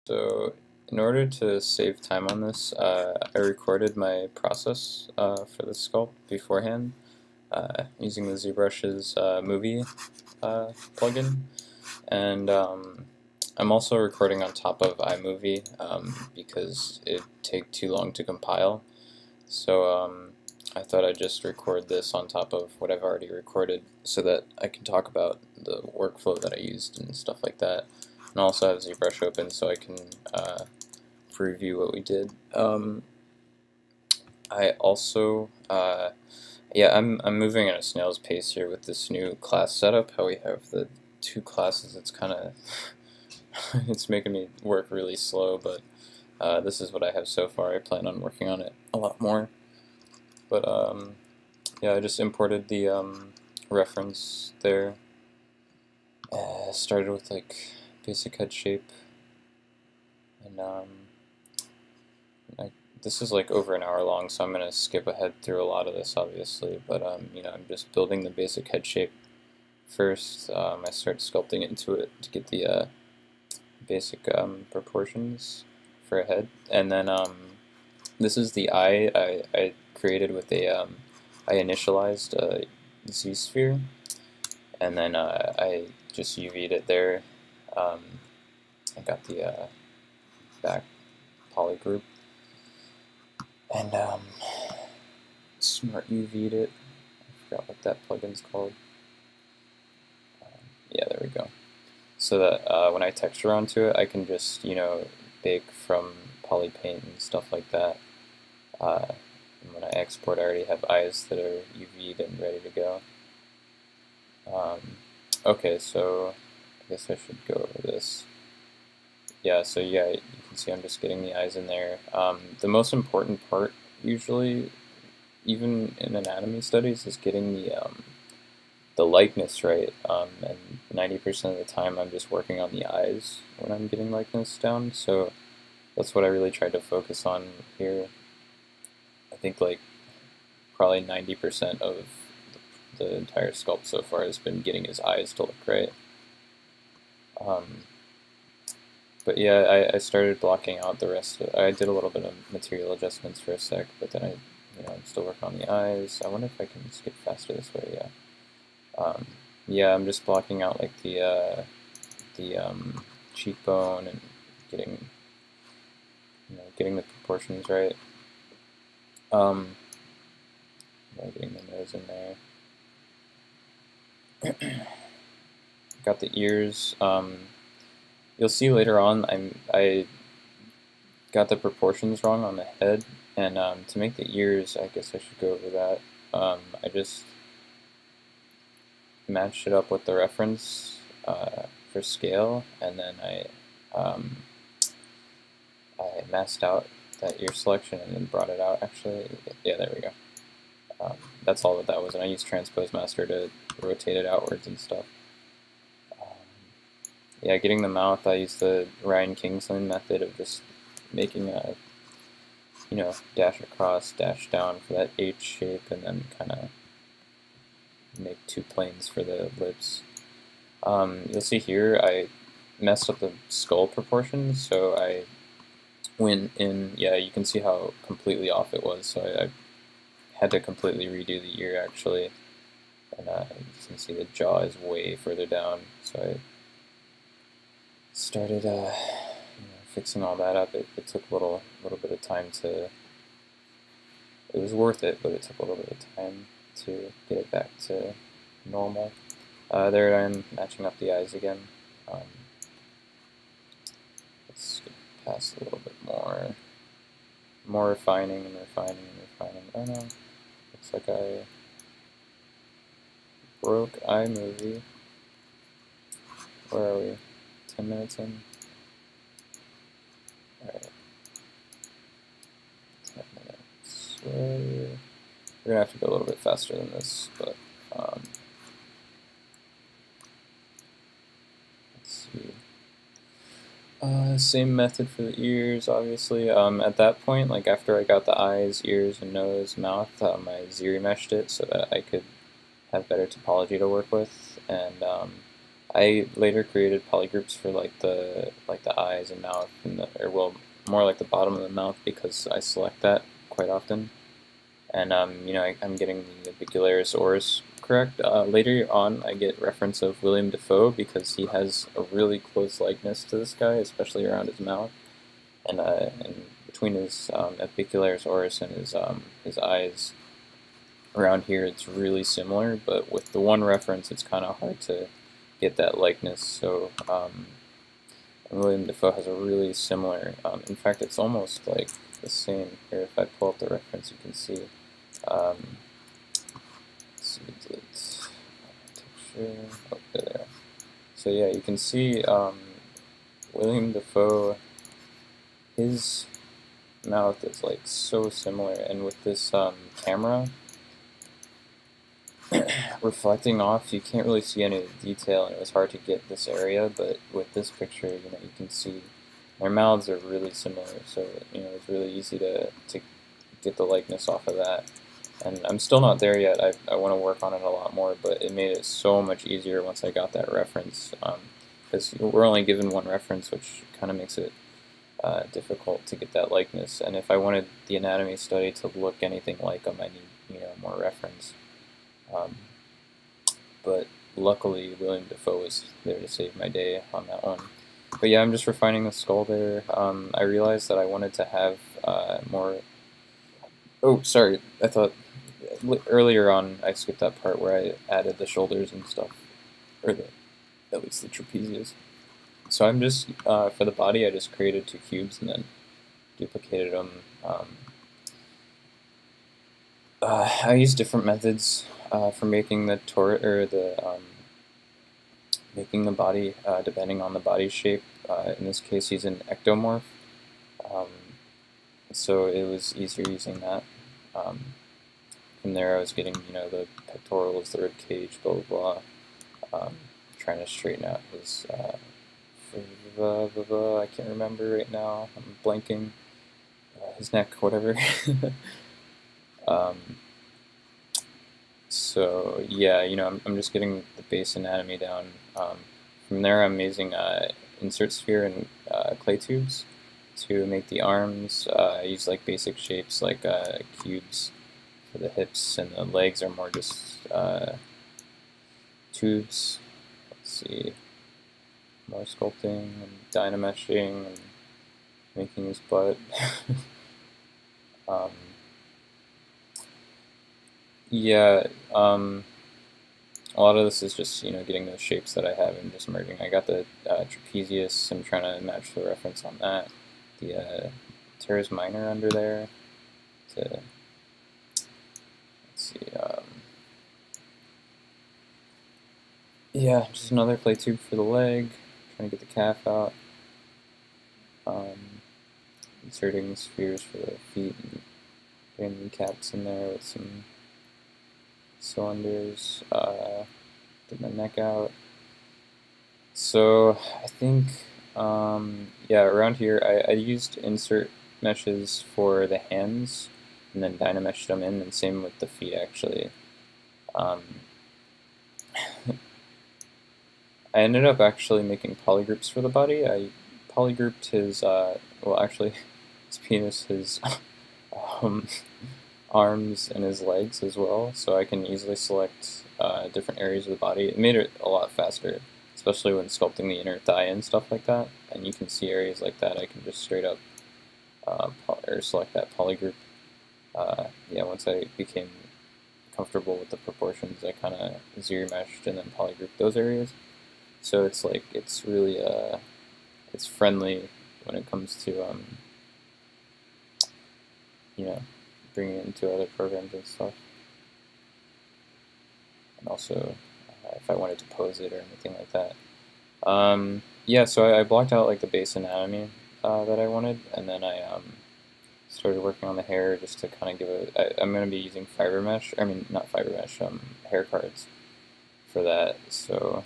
So in order to save time on this, I recorded my process for the sculpt beforehand using the ZBrush's movie plugin, and I'm also recording on top of iMovie because it'd take too long to compile. So I thought I'd just record this on top of what I've already recorded so that I can talk about the workflow that I used and stuff like that. And I also have ZBrush open so I can preview what we did. I also, yeah, I'm moving at a snail's pace here with this new class setup. How we have the two classes, it's kind of it's making me work really slow, but this is what I have so far. I plan on working on it a lot more. But yeah, I just imported the reference there. Started with like basic head shape, and this is like over an hour long, so I'm gonna skip ahead through a lot of this, obviously. But you know, I'm just building the basic head shape first. I start sculpting into it to get the basic proportions for a head, and then this is the eye I created with a I initialized a Z-sphere, and then I just UV'd it there. I got the back poly group, and smart UV'd it. I forgot what that plugin's called. Yeah, there we go. So that when I texture onto it, I can just, you know, bake from polypaint and stuff like that. And when I export, I already have eyes that are UV'd and ready to go. Okay, so I guess I should go over this. Yeah, so yeah, you can see I'm just getting the eyes in there. The most important part, usually, even in anatomy studies, is getting the likeness right. And 90% of the time, I'm just working on the eyes when I'm getting likeness down. So that's what I really tried to focus on here. I think like probably 90% of the entire sculpt so far has been getting his eyes to look right. But yeah, I started blocking out the rest of it. I did a little bit of material adjustments for a sec, but then I'm still working on the eyes. I wonder if I can skip faster this way, yeah. Yeah, I'm just blocking out like the cheekbone and getting, getting the proportions right. Getting the nose in there. Got the ears. You'll see later on I got the proportions wrong on the head, and to make the ears, I guess I should go over that. I just matched it up with the reference for scale, and then I masked out that ear selection and then brought it out. Actually, yeah, there we go. That's all that was, and I used Transpose Master to rotate it outwards and stuff. Yeah, getting the mouth, I used the Ryan Kingsland method of just making a, dash across, dash down for that H shape, and then kind of make two planes for the lips. You'll see here I messed up the skull proportions, so I went in, yeah, you can see how completely off it was, so I had to completely redo the ear actually, and you can see the jaw is way further down, so I started fixing all that up. It took a little bit of time to, it was worth it, but it took a little bit of time to get it back to normal. There I am matching up the eyes again. Let's get past a little bit more refining and refining and refining. Oh no, looks like I broke iMovie. Where are we? 10 minutes in? Alright. 10 minutes. We're gonna have to go a little bit faster than this, but let's see. Same method for the ears, obviously. At that point, like after I got the eyes, ears, and nose, mouth, I Z-remeshed it so that I could have better topology to work with, and I later created polygroups for like the eyes and mouth and or well, more like the bottom of the mouth because I select that quite often. And I'm getting the Abicularis oris correct. Later on, I get reference of William Defoe because he has a really close likeness to this guy, especially around his mouth, and between his Abicularis oris and his eyes around here, it's really similar. But with the one reference, it's kind of hard to get that likeness. So William Defoe has a really similar. In fact, it's almost like the same. Here, if I pull up the reference, you can see. Um, let's see, texture. Oh, there. So yeah, you can see William Defoe. His mouth is like so similar, and with this camera reflecting off, you can't really see any of the detail, and it was hard to get this area. But with this picture, you can see their mouths are really similar. So it's really easy to get the likeness off of that. And I'm still not there yet. I want to work on it a lot more, but it made it so much easier once I got that reference. Because we're only given one reference, which kind of makes it difficult to get that likeness. And if I wanted the anatomy study to look anything like them, I need more reference. But luckily, William Defoe was there to save my day on that one. But yeah, I'm just refining the skull there. I realized that I wanted to have more. Oh, sorry. I thought earlier on I skipped that part where I added the shoulders and stuff, or at least the trapezius. So I'm just for the body, I just created two cubes and then duplicated them. I use different methods for making the making the body depending on the body shape. In this case, he's an ectomorph, um, so it was easier using that. From there, I was getting the pectorals, the rib cage, blah blah blah. Trying to straighten out his. I can't remember right now. I'm blanking. His neck, whatever. So yeah, I'm just getting the base anatomy down. From there, I'm using insert sphere and clay tubes to make the arms. I use like basic shapes like cubes for the hips, and the legs are more just tubes. Let's see, more sculpting and dynameshing and making his butt. Yeah, a lot of this is just getting those shapes that I have and just merging. I got the trapezius. I'm trying to match the reference on that. The teres minor under there. Let's see. Yeah, just another play tube for the leg. Trying to get the calf out. Inserting spheres for the feet and getting the caps in there with some cylinders, get my neck out. So I think, yeah, around here I used insert meshes for the hands and then dynameshed them in, and same with the feet actually. I ended up actually making polygroups for the body. I polygrouped his, well actually, his penis, his arms and his legs as well, so I can easily select different areas of the body. It made it a lot faster, especially when sculpting the inner thigh and stuff like that. And you can see areas like that. I can just straight up or select that polygroup. Yeah, once I became comfortable with the proportions, I kind of zero meshed and then polygrouped those areas. So it's like it's really it's friendly when it comes to bringing it into other programs and stuff. And also if I wanted to pose it or anything like that. Yeah, so I blocked out like the base anatomy that I wanted, and then I started working on the hair just to kind of give it. I'm going to be using fiber mesh. I mean, not fiber mesh. Hair cards for that. So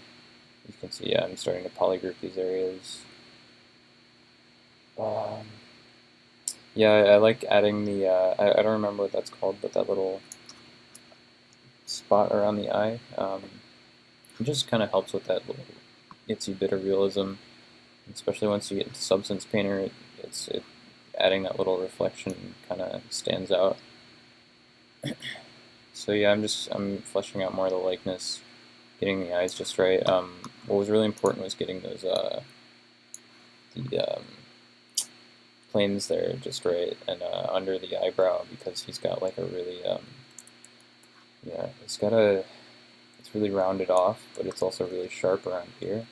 you can see, yeah, I'm starting to polygroup these areas. Yeah, I like adding the, I don't remember what that's called, but that little spot around the eye. It just kind of helps with that little gets you a bit of realism, especially once you get into Substance Painter. It adding that little reflection kind of stands out. So yeah, I'm fleshing out more of the likeness, getting the eyes just right. What was really important was getting those the planes there just right, and under the eyebrow, because he's got like a really yeah, it's really rounded off, but it's also really sharp around here.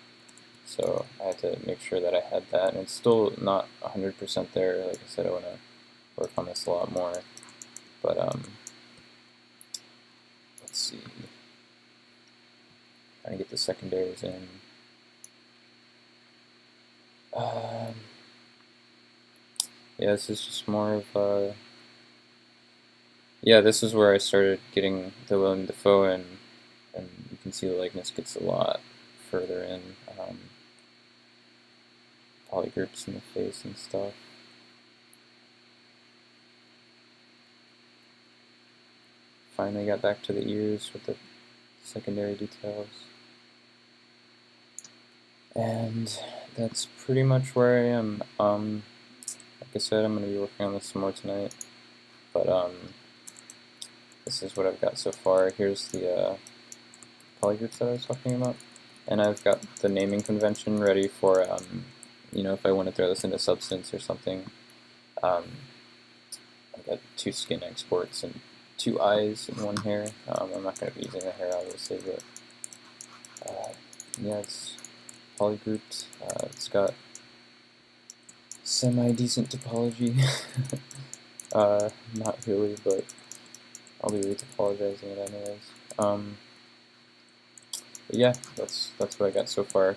So I had to make sure that I had that, and it's still not 100% there. Like I said, I want to work on this a lot more. But let's see, trying to get the secondaries in. Yeah, this is just more of yeah, this is where I started getting the Willem Dafoe in, and you can see the likeness gets a lot further in. Polygroups in the face and stuff. Finally got back to the ears with the secondary details. And that's pretty much where I am. Like I said, I'm going to be working on this some more tonight. But this is what I've got so far. Here's the polygroups that I was talking about. And I've got the naming convention ready for, you know, if I want to throw this into Substance or something. I've got 2 skin exports and 2 eyes and 1 hair. I'm not going to be using the hair, obviously, but yeah, it's polygrouped. It's got semi-decent topology. Not really, but I'll be retopologizing it anyways. But yeah, that's what I got so far.